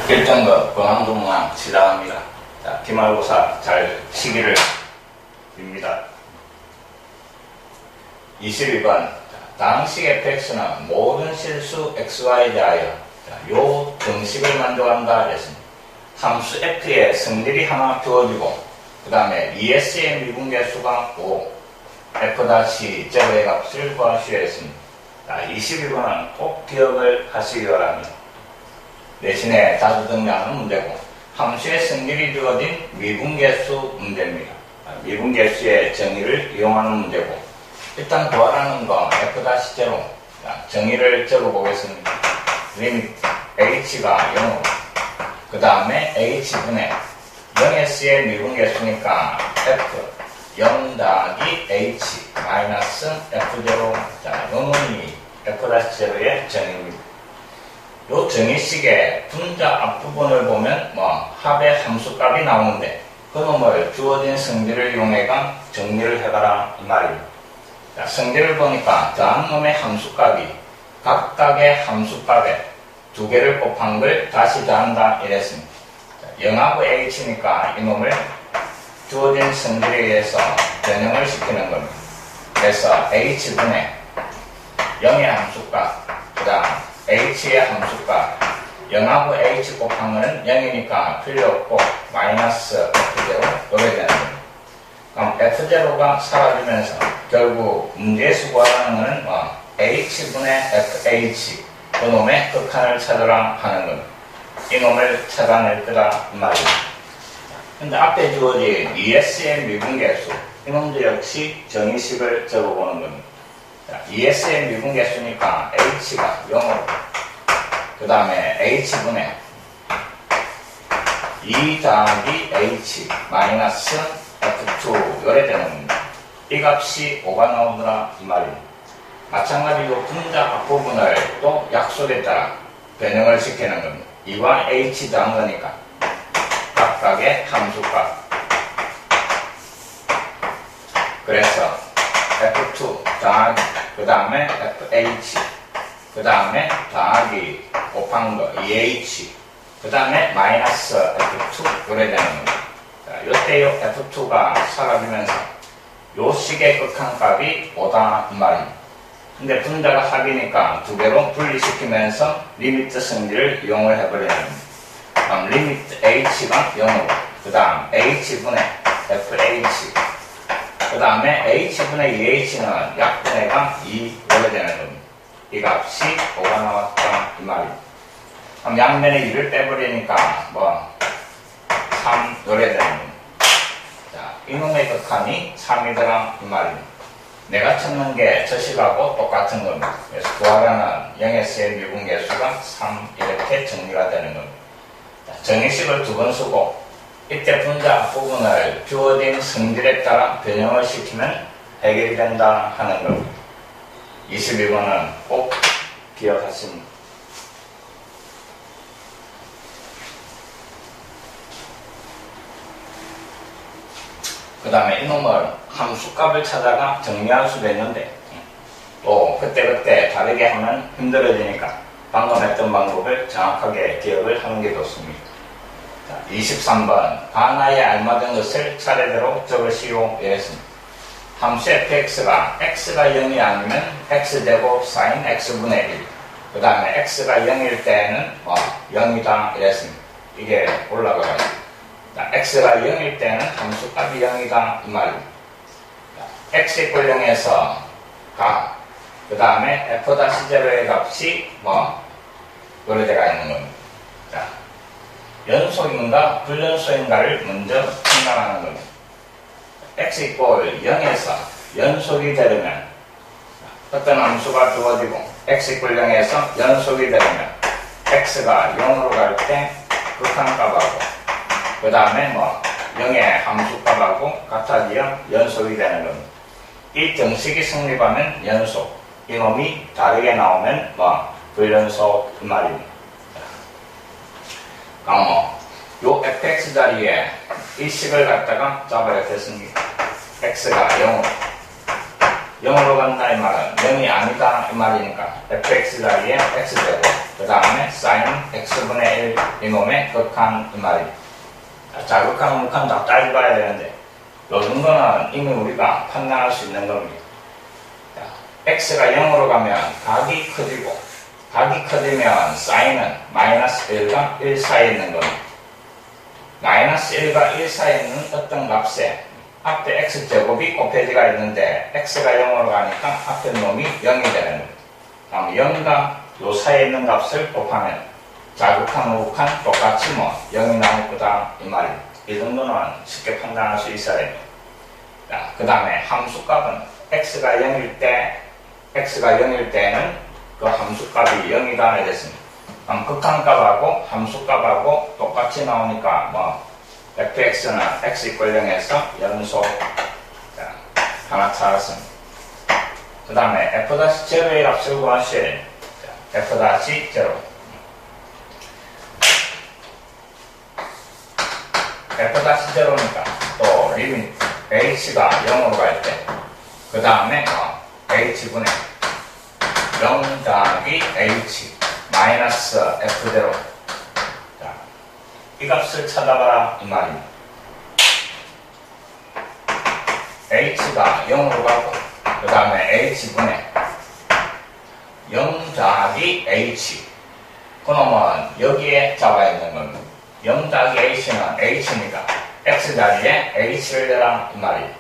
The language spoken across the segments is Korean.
1등급 권항동문항 시작합니다. 자, 기말고사 잘 치기를 빕니다. 22번. 당식 fx는 모든 실수 xy 대하여 요 등식을 만족한다 그랬습니다. 함수 f에 승질이 하나 주어지고 그 다음에 ES의 미분계수가 5 f-0의 값을 구하시오 했습니다. 22번은 꼭 기억을 하시기 바랍니다. 대신에 다수등량은 문제고 함수의 승질이 주어진 미분계수 문제입니다. 미분계수의 정의를 이용하는 문제고 일단 구하라는 거 f-0 정의를 적어보겠습니다. 리미트 h가 0으로 그 다음에 h분의 0s의 미분계수니까 f 0 더하기 h 마이너스 f0 자, 요놈이 f-0의 정의입니다. 요 정의식의 분자 앞부분을 보면 합의 함수값이 나오는데 그놈을 주어진 성질을 이용해가 정리를 해가라 이 말입니다. 자, 성질을 보니까 더한 놈의 함수값이 각각의 함수값에 두 개를 곱한 걸 다시 더한다 이랬습니다. 0하고 h니까 이놈을 주어진 성질에 의해서 변형을 시키는 겁니다. 그래서 h분의 0의 함수값 그 다음 h의 함수값 0하고 h 곱한 거는 0이니까 필요 없고 마이너스 f0 이렇게 되는 겁니다. 그럼 f0가 사라지면서 결국 문제에서 구하라는 거는 h분의 fh 그놈의 극한을 찾으라 하는 겁니다. 이놈을 찾아낼 거다 이 말입니다. 근데 앞에 주어진 ES의 미분계수 이놈도 역시 정의식을 적어보는 겁니다. 자, ES의 미분계수니까 h가 0으로 그 다음에 h분의 2 더하기 h 마이너스 f2 요래 되는 겁니다. 이 값이 5가 나오더라 이 말입니다. 마찬가지로 분자 앞부분을 또 약속에 따라 변형을 시키는 겁니다. 2와 h 더한 거니까 각각의 함수값 그래서 f2 더하기 그 다음에 fh 그 다음에 더하기 곱한 거 2h 그 다음에 마이너스 f2 요래 되는 겁니다. 자, 요때 요 f2가 사라지면서 요 식의 극한값이 5다 이 말입니다. 근데 분자가 합이니까 두 개로 분리시키면서 리미트 성질을 이용을 해버리는 겁니다. 그럼 리미트 h가 0으로 그 다음 h분의 fh 그 다음에 h분의 2h는 약분의가 2 이렇게 되는 겁니다. 이 값이 5가 나왔다 이 말입니다. 그럼 양면에 2를 빼버리니까 3 이렇게 되는 겁니다. 자, 이놈의 극한이 3이더라 이 말입니다. 내가 찾는 게 저식하고 똑같은 겁니다. 그래서 구하라는 0s의 미분계수가 3 이렇게 정리가 되는 겁니다. 자, 정의식을 두 번 쓰고 이때 분자 앞부분을 주어진 성질에 따라 변형을 시키면 해결이 된다 하는 겁니다. 22번은 꼭 기억하십니다. 그 다음에 이놈을 함수값을 찾아가 정리할 수도 있는데 또 그때그때 다르게 하면 힘들어지니까 방금 했던 방법을 정확하게 기억을 하는 게 좋습니다. 자, 23번 하나에 알맞은 것을 차례대로 적으시오 이랬습니다. 함수 fx가 x가 0이 아니면 x제곱 sin x분의 1 그 다음에 x가 0일 때는 0이다 이랬습니다. 이게 올라가요. x가 0일 때는 함수값이 0이다 이 말입니다. x = 0에서 그 다음에 f-0의 값이 요래 돼가 있는 겁니다. 자, 연속인가 불연속인가를 먼저 생각하는 겁니다. x = 0에서 연속이 되려면 어떤 함수가 주어지고 x = 0에서 연속이 되려면 x가 0으로 갈 때 극한값하고 그 다음에 0의 함수값하고 같아지면 연속이 되는 겁니다. 이 정식이 성립하면 연속, 이놈이 다르게 나오면 불연속 그 말입니다. 요 fx 자리에 이 식을 갖다가 잡아야 됐습니다. x가 0으로 0으로 간다 이 말은 0이 아니다 이 말이니까 fx 자리에 x제곱 그 다음에 sin x분의 1 이놈의 극한 이 말이에요. 자, 극한 우극한 다 따져봐야 되는데 요 정도는 이미 우리가 판단할 수 있는 겁니다. 자, x가 0으로 가면 각이 커지고 각이 커지면 sin은 마이너스 1과 1 사이에 있는 겁니다. 마이너스 1과 1 사이에 있는 어떤 값에 앞에 x제곱이 곱해지가 있는데 x가 0으로 가니까 앞에 놈이 0이 되는 겁니다. 다음 0과 요 사이에 있는 값을 곱하면 자극한 우극한 똑같이 0이 나올 거다 이 말입니다. 이 정도는 쉽게 판단할 수 있어야 됩니다. 그 다음에 함수값은 x가 0일 때는 그 함수값이 0이다 이랬습니다. 그럼 극한값하고 함수값하고 똑같이 나오니까 fx는 x = 0에서 연속 하나 찾았습니다. 그 다음에 f-0의 값을 구하셔야 됩니다. f-0 f-0니까 또 리미트 h가 0으로 갈 때 그 다음에 h분의 0 더하기 h 마이너스 f0 자, 이 값을 찾아봐라 이 말입니다. h가 0으로 가고 그 다음에 h분의 0 더하기 h 그놈은 여기에 잡아 있는 겁니다. 0 더하기 h는 h니까 x자리에 h를 내라 이 말이에요.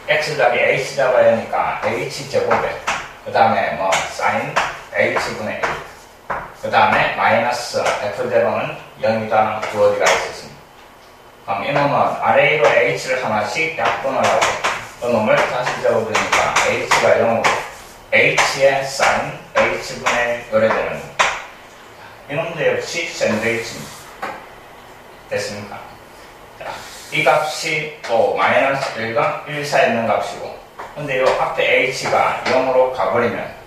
x자리에 h 잡아야 하니까 h제곱에 그 다음에 sin h분의 1 그 다음에 마이너스 f0는 0이다 주어지가 있었습니다. 그럼 이놈은 아래 위로 h를 하나씩 약분을 하고 그 놈을 다시 적어주니까 h가 0으로 h의 sin h분의 1이 되는 겁니다. 이놈도 역시 샌드위치입니다. 됐습니까? 자, 이 값이 또 마이너스 1과 1 사이에 있는 값이고 근데 이 앞에 h가 0으로 가버리면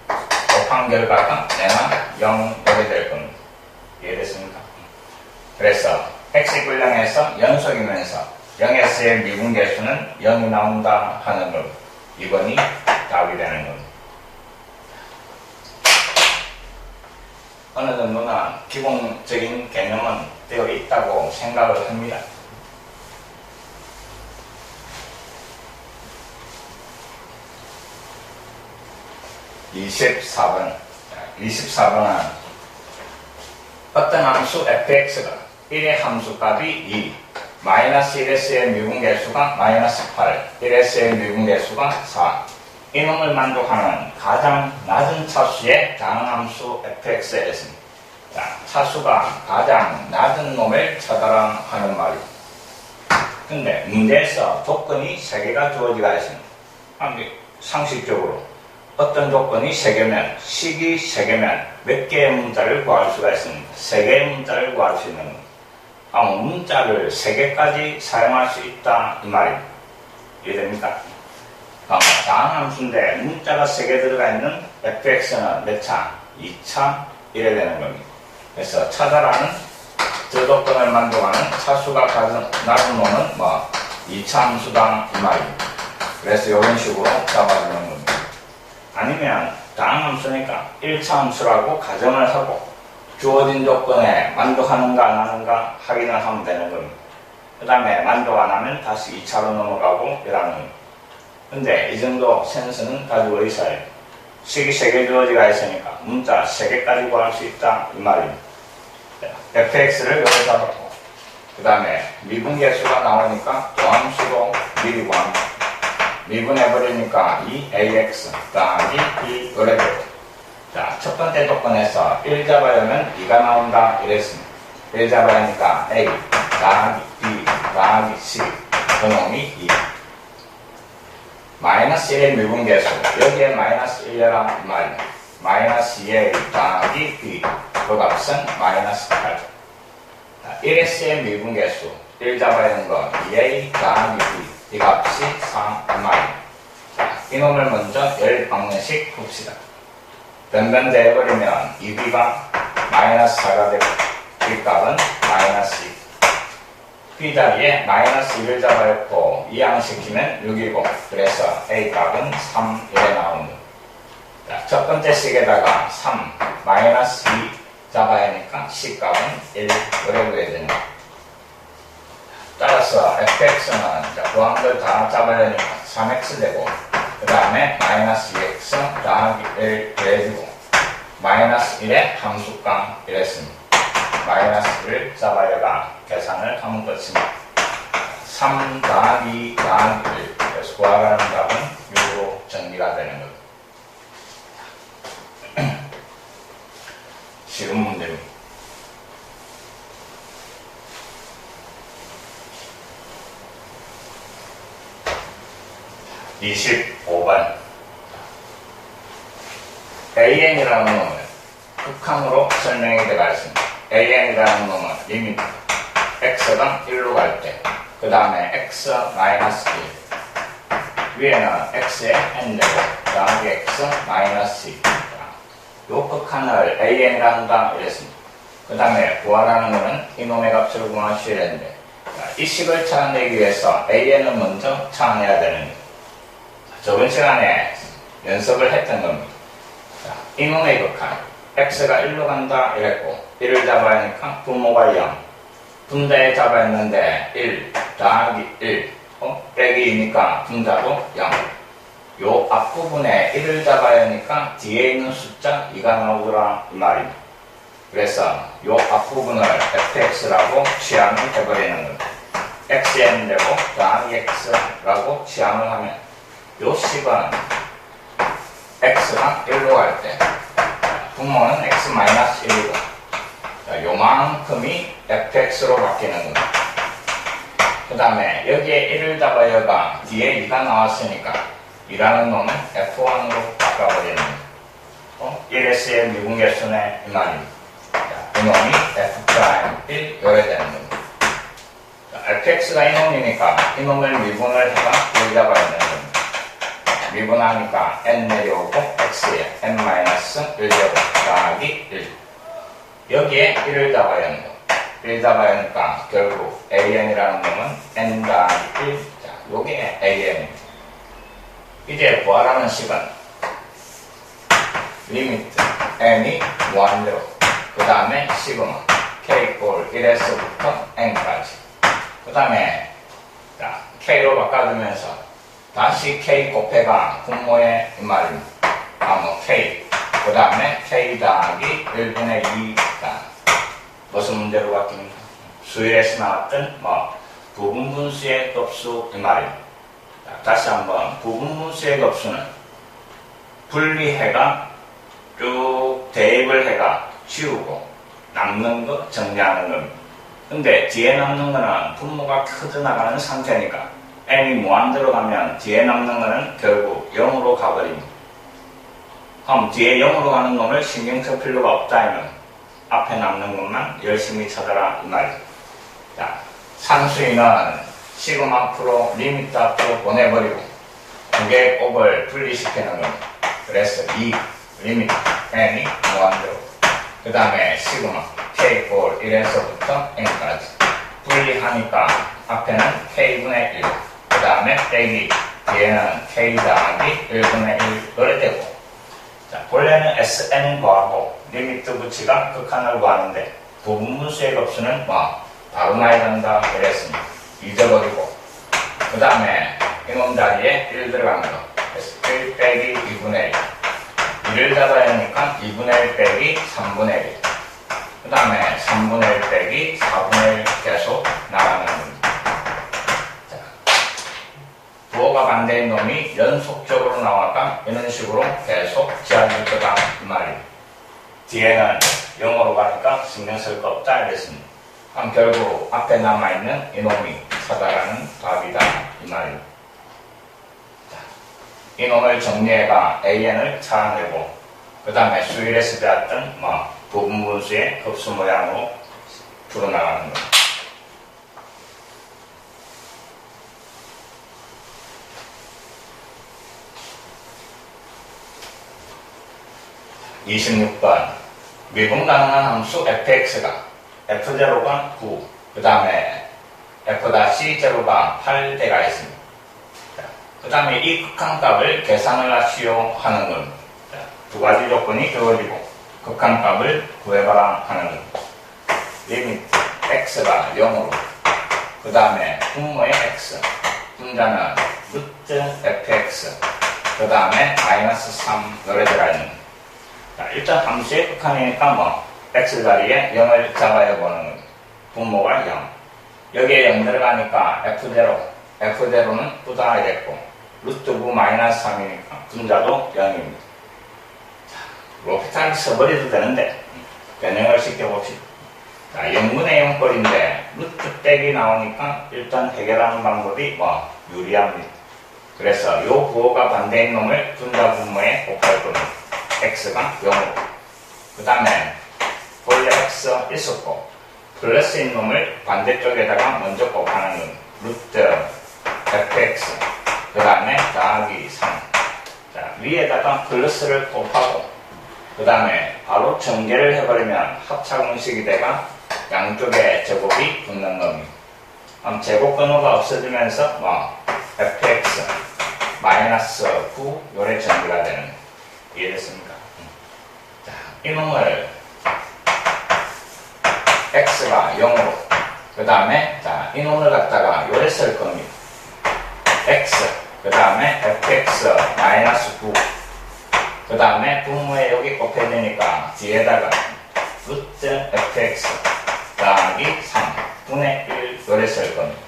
곱한 결과가 내가 0 이렇게 될 겁니다. 이해됐습니까? 그래서 x = 0에서 연속이면서 0s의 미분계수는 0이 나온다 하는 것 2번이 답이 되는 겁니다. 어느 정도는 기본적인 개념은 되어 있다고 생각을 합니다. (24번) 어떤 함수 fx가 1의 함수값이 2 마이너스 1s의 미분계수가 마이너스 8 1s의 미분계수가 4 이놈을 만족하는 가장 낮은 차수의 다항함수 fx에 있습니다. 자, 차수가 가장 낮은 놈을 찾아라 하는 말입니다. 근데 문제에서 조건이 3개가 주어지가 있습니다. 상식적으로 어떤 조건이 3개면 식이 3개면 몇 개의 문자를 구할 수가 있습니다. 3개의 문자를 구할 수 있는 겁니다. 문자를 3개까지 사용할 수 있다 이 말입니다. 이해됩니까? 다항함수인데 문자가 3개 들어가 있는 fx는 몇 차? 2차 이래 되는 겁니다. 그래서 찾아라는 저 조건을 만족하는 차수가 가장 낮은 놈은 2차 함수다 이 말입니다. 그래서 이런 식으로 잡아주는 겁니다. 아니면 다항함수니까 1차 함수라고 가정을 하고 주어진 조건에 만족하는가 안 하는가 확인을 하면 되는 겁니다. 그 다음에 만족 안 하면 다시 2차로 넘어가고 이라는 겁니다. 근데 이 정도 센스는 가지고 있어야 해요. 식이 3개 주어지가 있으니까 문자 3개까지 구할 수 있다 이 말입니다. fx를 여기 잡았고 그 다음에 미분계수가 나오니까 조함수도 미리 구합니다. 미분해버리니까 2ax 더하기 2 이래 되고 자, 첫 번째 조건에서 1 잡아야 하면 2가 나온다 이랬습니다. 1 잡아야 하니까 a 더하기 b 더하기 c 그놈이 2 마이너스 1의 미분계수 여기에 마이너스 1이라 말입니다. 마이너스 2a 더하기 b 그 값은 마이너스 8 1s의 미분계수 1 잡아야 하는 거 2a 더하기 b 이 값이 3 말입니다. 이놈을 먼저 열 방정식 봅시다. 변변대해버리면 2b가 마이너스 4가 되고 b 값은 마이너스 2 b 자리에 마이너스 1을 잡아였고 이항시키면 6이고 그래서 A 값은 3 이래 나오는 거. 자, 첫 번째 식에다가 3 마이너스 2 잡아야 하니까 C 값은 1 이래 구해야 되는 거. 따라서 fx는 구한 걸 다 잡아야 하니까 3x 되고 그 다음에 마이너스 2x 더하기 1 더해주고 마이너스 1에 함수값 이랬습니다. 마이너스 1을 잡아야가 계산을 하면 끝입니다. 3 더하기 더하기 1 그래서 구하라는 값은 6으로 정리가 되는 겁니다. 쉬운 문제입니다. 25번 AN이라는 놈은 극한으로 설명이 되어 있습니다. AN이라는 놈은 리미트 x가 1로 갈 때 그 다음에 x 마이너스 1 위에는 x에 n 되고 더하기 x 마이너스 2 요 극한을 AN이라는 다 이랬습니다. 그 다음에 구하라는 거는 이놈의 값을 구하셔야 되는데 이 식을 찾아내기 위해서 AN을 먼저 찾아내야 되는 거예요. 저번 시간에 연습을 했던 겁니다. 자, 이놈의 극한 x가 1로 간다 이랬고 1을 잡아야 하니까 분모가 0 분자에 잡아야 했는데 1 더하기 1 빼기 2니까 분자도 0 요 앞부분에 1을 잡아야 하니까 뒤에 있는 숫자 2가 나오더라 이 말입니다. 그래서 요 앞부분을 fx라고 취함을 해버리는 겁니다. xn 되고 더하기 x라고 취함을 하면 요 식은 x가 1로 갈 때 분모는 x-1이고 요만큼이 fx로 바뀌는 겁니다. 그 다음에 여기에 1을 잡아야가 뒤에 2가 나왔으니까 2라는 놈은 f1으로 바꿔버리는 겁니다. 1s의 미분계수네 이 말입니다. 이 놈이 f'1 요래 되는 겁니다. fx가 이 놈이니까 이 놈을 미분을 해가 1 잡아야 되는 겁니다. 미분하니까 n 내려오고 x에 n-1 제곱 더하기 1 여기에 1을 잡아야 하는 거 1 잡아야 하니까 결국 an이라는 놈은 n 더하기 1 자, 요게 an입니다. 이제 구하라는 식은 리미트 n이 무한대로 그 다음에 시그마 k 꼴 1에서부터 n까지 그 다음에 k로 바꿔주면서 다시 k 곱해가 분모의 이 말입니다. k 그 다음에 k 더하기 1분의 2가 무슨 문제로 바뀝니까? 수일에서 나왔던 부분분수의 급수 이 말입니다. 다시 한번 부분분수의 급수는 분리해가 쭉 대입을 해가 지우고 남는 거 정리하는 겁니다. 근데 뒤에 남는 거는 분모가 커져나가는 상태니까 n이 무한대로 가면 뒤에 남는 거는 결국 0으로 가버립니다. 그럼 뒤에 0으로 가는 놈을 신경 쓸 필요가 없다면 앞에 남는 것만 열심히 찾아라 이 말이죠. 자, 상수인은 시그마 프로 리미트 앞으로 보내버리고 두 개의 곱을 분리시키는 겁니다. 그래서 이 리미트 n이 무한대로 그 다음에 시그마 k 꼴 1에서부터 n까지 분리하니까 앞에는 k분의 1 그 다음에 빼기 뒤에는 k 더하기 1분의 1 이래 되고 자, 본래는 sn 구하고 리미트 붙이가 극한을 구하는데 부분분수의 급수는 바로 나야 된다 그랬습니다. 잊어버리고 그 다음에 이놈 자리에 1 들어간 거 그래서 1 빼기 2분의 1 1을 잡아야 하니까 2분의 1 빼기 3분의 1 그 다음에 3분의 1 빼기 4분의 1 계속 나가는 겁니다. 자, 부호가 반대인 놈이 연속적으로 나와가 이런 식으로 계속 지어질 거다 이 말입니다. 뒤에는 0으로 가니까 신경 쓸 거 없다 이랬습니다. 그럼 결국 앞에 남아있는 이놈이 사다라는 답이다 이 말입니다. 자, 이놈을 정리해가 an을 찾아내고 그 다음에 수일에서 배웠던 부분분수의 급수 모양으로 풀어나가는 겁니다. (26번) 미분 가능한 함수 fx가 f0가 9, 그 다음에 f-0가 8대가 있습니다. 그 다음에 이 극한값을 계산을 하시오 하는 겁니다. 두 가지 조건이 주어지고 극한값을 구해봐라 하는 겁니다. 리미트 x가 0으로 그 다음에 분모의 x 분자는 루트 fx 그 다음에 마이너스 3 요래 들어가 있는 겁니다. 자, 일단 함수의 극한이니까 뭐 x 자리에 0을 잡아야 보는 겁니다. 분모가 0 여기에 0 들어가니까 f0는 부담이 됐고 루트 9 마이너스 3이니까 분자도 0입니다. 로피탈 써버려도 되는데 변형을 시켜봅시다. 자, 0분의 0꼴인데 루트 빼기 나오니까 일단 해결하는 방법이 뭐 유리합니다. 그래서 이 부호가 반대인 놈을 분자 분모에 곱할 겁니다. x가 0으로 그 다음에 본래 x 있었고 플러스인 놈을 반대쪽에다가 먼저 곱하는 겁니다. 루트 fx 그 다음에 더하기 3 자, 위에다가 플러스를 곱하고 그 다음에 바로 전개를 해버리면 합차공식이 돼가 양쪽에 제곱이 붙는 겁니다. 그럼 제곱 근호가 없어지면서 뭐 fx 마이너스 9 요래 전개가 되는 거예요. 이해됐습니까? 자, 이놈을 x가 0으로 그 다음에 자, 이놈을 갖다가 요래 쓸 겁니다. x 그 다음에 fx 마이너스 9 그 다음에 분모에 여기 곱해야 되니까 뒤에다가 루트 fx 더하기 3 분의 1 요래 쓸 겁니다.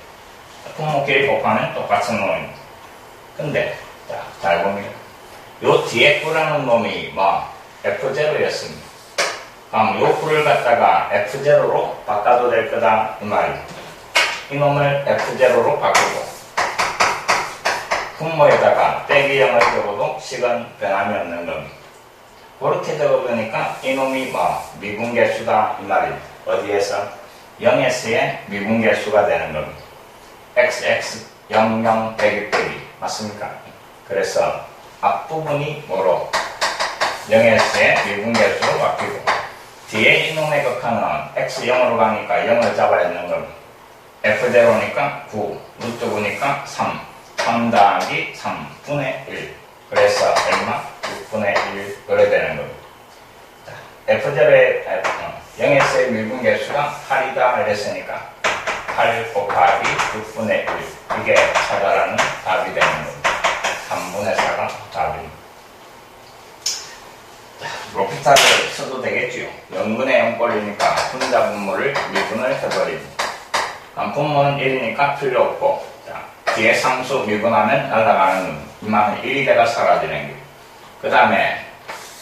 분모끼리 곱하면 똑같은 놈입니다. 근데 자, 잘 봅니다. 요 뒤에 9라는 놈이 뭐 f0였습니다. 그럼 요 9를 갖다가 f0로 바꿔도 될 거다 이 말입니다. 이 놈을 f0로 바꾸고 분모에다가 빼기 0을 적어도 식은 변함이 없는 겁니다. 그렇게 적어보니까 이놈이 뭐 미분계수다 이 말입니다. 어디에서? 0에서의 미분계수가 되는 겁니다. xx 00 빼기 맞습니까? 그래서 앞부분이 뭐로? 0에서의 미분계수로 바뀌고 뒤에 이놈의 극한은 x 0으로 가니까 0을 잡아야 되는 겁니다. f0니까 9 루트 9니까 3 더하기 3분의 1 그래서 얼마? 6분의 1 그래 되는 겁니다. f0의 0에서의 미분계수가 8이다 이랬으니까 8 곱하기 6분의 1 이게 찾아라는 답이 되는 겁니다. 3분의 4가 답입니다. 로피탈을 써도 되겠지요. 0분의 0꼴이니까 분자 분모를 미분을 해버립니다. 분모는 1이니까 필요 없고 뒤에 상수 미분하면 날아가는 이만은 1이 돼가 사라지는 거예요. 그 다음에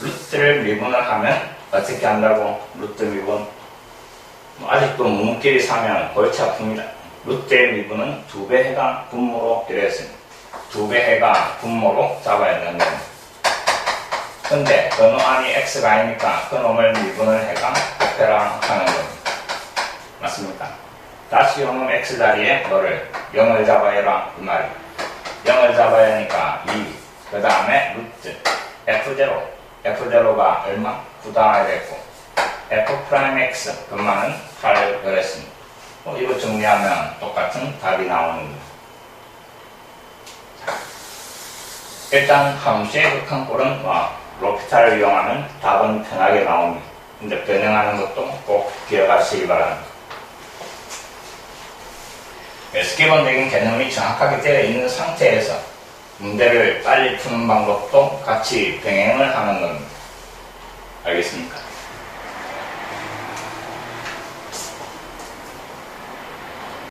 루트를 미분을 하면 어떻게 한다고? 루트 미분 아직도 무문끼리 사면 골치 아픕니다. 루트의 미분은 2배 해가 분모로 이랬습니다. 2배 해가 분모로 잡아야 되는 겁니다. 근데 그 놈 안이 x가 아니니까 그 놈을 미분을 해가 곱해라 하는 겁니다. 맞습니까? 다시 요놈 x 자리에 뭐를 0을 잡아야라 이 말이에요. 0을 잡아야 하니까 2 그 다음에 루트 f0가 얼마? 9 당하게 됐고 f'x 금마는 8 그랬습니다. 이거 정리하면 똑같은 답이 나오는 거예요. 일단 함수의 극한꼴은 로피탈을 이용하면 답은 편하게 나옵니다. 근데 변형하는 것도 꼭 기억하시기 바랍니다. 기본적인 개념이 정확하게 되어 있는 상태에서 문제를 빨리 푸는 방법도 같이 병행을 하는 겁니다. 알겠습니까?